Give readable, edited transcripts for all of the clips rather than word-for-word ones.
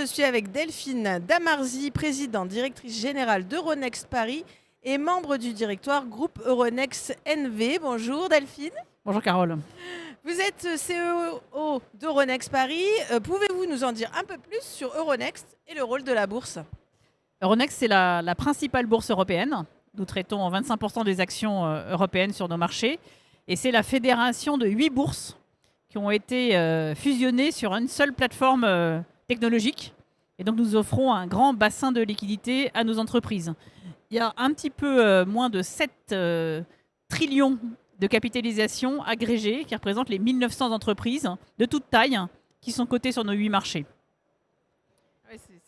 je suis avec Delphine Damarzi, présidente directrice générale d'Euronext Paris et membre du directoire groupe Euronext NV. Bonjour Delphine. Bonjour Carole. Vous êtes CEO d'Euronext Paris. Pouvez-vous nous en dire un peu plus sur Euronext et le rôle de la bourse? Euronext, c'est la principale bourse européenne. Nous traitons 25% des actions européennes sur nos marchés. Et c'est la fédération de 8 bourses qui ont été fusionnées sur une seule plateforme technologique. Et donc nous offrons un grand bassin de liquidité à nos entreprises. Il y a un petit peu moins de 7 trillions de capitalisation agrégée qui représentent les 1900 entreprises de toute taille qui sont cotées sur nos 8 marchés.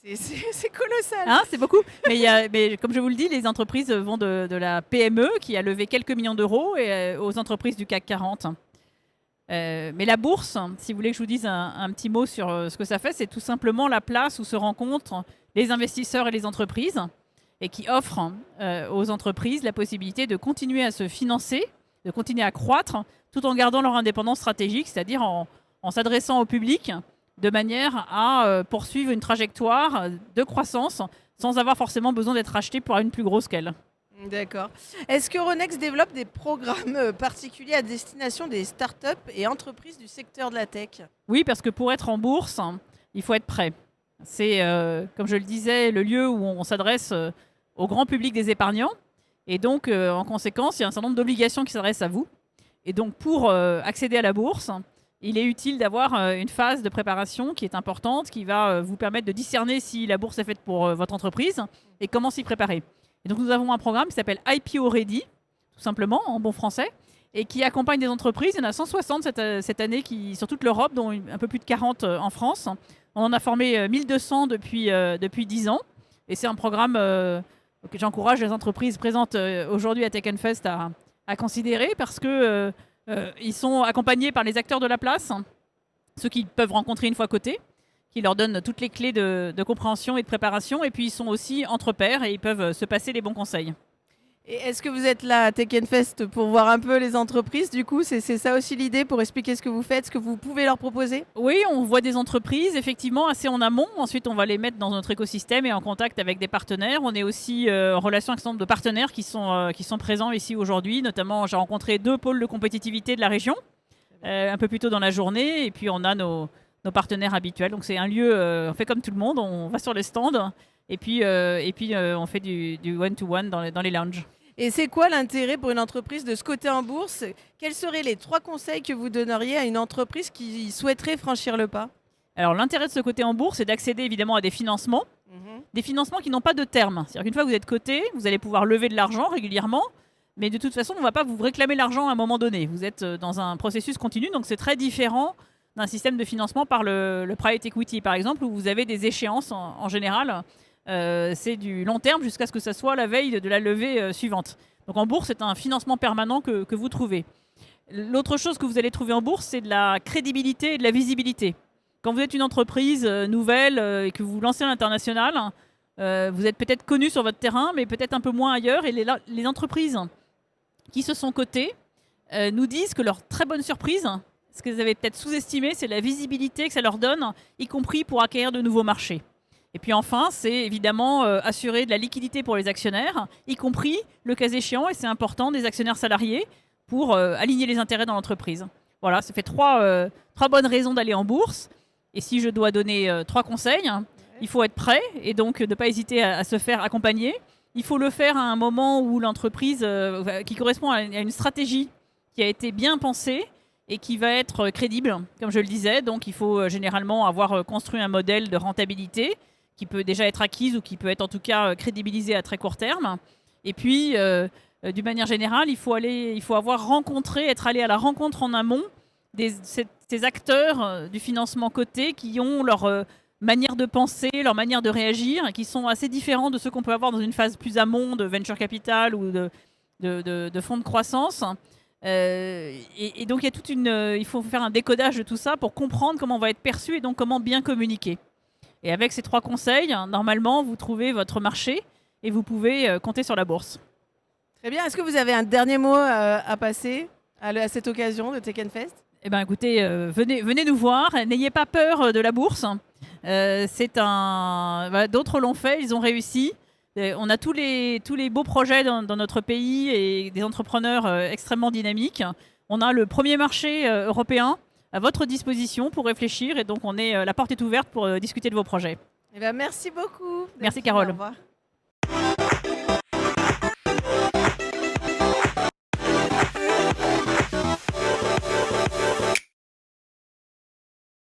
C'est colossal. Hein, c'est beaucoup. Mais comme je vous le dis, les entreprises vont de la PME qui a levé quelques millions d'euros et aux entreprises du CAC 40. Mais la bourse, si vous voulez que je vous dise un petit mot sur ce que ça fait, c'est tout simplement la place où se rencontrent les investisseurs et les entreprises et qui offre aux entreprises la possibilité de continuer à se financer, de continuer à croître, tout en gardant leur indépendance stratégique, c'est-à-dire en s'adressant au public de manière à poursuivre une trajectoire de croissance sans avoir forcément besoin d'être acheté pour une plus grosse qu'elle. D'accord. Est-ce que Euronext développe des programmes particuliers à destination des startups et entreprises du secteur de la tech? Oui, parce que pour être en bourse, il faut être prêt. C'est, comme je le disais, le lieu où on s'adresse au grand public des épargnants. Et donc, en conséquence, il y a un certain nombre d'obligations qui s'adressent à vous. Et donc, pour accéder à la bourse, il est utile d'avoir une phase de préparation qui est importante, qui va vous permettre de discerner si la bourse est faite pour votre entreprise et comment s'y préparer. Et donc, nous avons un programme qui s'appelle IPO Ready, tout simplement, en bon français, et qui accompagne des entreprises. Il y en a 160 cette année sur toute l'Europe, dont un peu plus de 40 en France. On en a formé 1200 depuis 10 ans. Et c'est un programme que j'encourage les entreprises présentes aujourd'hui à Tech Fest à considérer parce que ils sont accompagnés par les acteurs de la place, ceux qu'ils peuvent rencontrer une fois cotés, qui leur donnent toutes les clés de compréhension et de préparation. Et puis ils sont aussi entre pairs et ils peuvent se passer les bons conseils. Et est-ce que vous êtes là à Tech Fest pour voir un peu les entreprises? Du coup, c'est ça aussi l'idée pour expliquer ce que vous faites, ce que vous pouvez leur proposer? Oui, on voit des entreprises effectivement assez en amont. Ensuite, on va les mettre dans notre écosystème et en contact avec des partenaires. On est aussi en relation avec un certain nombre de partenaires qui sont présents ici aujourd'hui. Notamment, j'ai rencontré 2 pôles de compétitivité de la région un peu plus tôt dans la journée. Et puis, on a nos partenaires habituels. Donc, c'est un lieu, on fait comme tout le monde. On va sur les stands et puis on fait du one-to-one dans les lounges. Et c'est quoi l'intérêt pour une entreprise de se coter en bourse? Quels seraient les 3 conseils que vous donneriez à une entreprise qui souhaiterait franchir le pas? Alors l'intérêt de se coter en bourse, c'est d'accéder évidemment à des financements, des financements qui n'ont pas de terme. C'est-à-dire qu'une fois que vous êtes coté, vous allez pouvoir lever de l'argent régulièrement, mais de toute façon, on ne va pas vous réclamer l'argent à un moment donné. Vous êtes dans un processus continu, donc c'est très différent d'un système de financement par le private equity, par exemple, où vous avez des échéances en général. C'est du long terme jusqu'à ce que ça soit la veille de la levée suivante. Donc en bourse, c'est un financement permanent que vous trouvez. L'autre chose que vous allez trouver en bourse, c'est de la crédibilité et de la visibilité. Quand vous êtes une entreprise nouvelle et que vous vous lancez à l'international, vous êtes peut-être connu sur votre terrain, mais peut-être un peu moins ailleurs. Et les entreprises qui se sont cotées nous disent que leur très bonne surprise, ce que vous avez peut-être sous-estimé, c'est la visibilité que ça leur donne, y compris pour acquérir de nouveaux marchés. Et puis enfin, c'est évidemment assurer de la liquidité pour les actionnaires, y compris, le cas échéant, et c'est important, des actionnaires salariés pour aligner les intérêts dans l'entreprise. Voilà, ça fait 3 bonnes raisons d'aller en bourse. Et si je dois donner 3 conseils, il faut être prêt et donc ne pas hésiter à se faire accompagner. Il faut le faire à un moment où l'entreprise, qui correspond à une stratégie qui a été bien pensée et qui va être crédible, comme je le disais. Donc il faut généralement avoir construit un modèle de rentabilité qui peut déjà être acquise ou qui peut être en tout cas crédibilisée à très court terme. Et puis, d'une manière générale, il faut avoir rencontré, être allé à la rencontre en amont ces acteurs du financement coté qui ont leur manière de penser, leur manière de réagir, qui sont assez différents de ceux qu'on peut avoir dans une phase plus amont de venture capital ou de fonds de croissance. Et donc, il faut faire un décodage de tout ça pour comprendre comment on va être perçu et donc comment bien communiquer. Et avec ces 3 conseils, normalement, vous trouvez votre marché et vous pouvez compter sur la bourse. Très bien. Est-ce que vous avez un dernier mot à passer à cette occasion de Tech Fest? Eh bien, écoutez, venez nous voir. N'ayez pas peur de la bourse. D'autres l'ont fait, ils ont réussi. On a tous les beaux projets dans notre pays et des entrepreneurs extrêmement dynamiques. On a le premier marché européen à votre disposition pour réfléchir et donc la porte est ouverte pour discuter de vos projets. Eh bien, merci beaucoup. Merci Carole. Au revoir.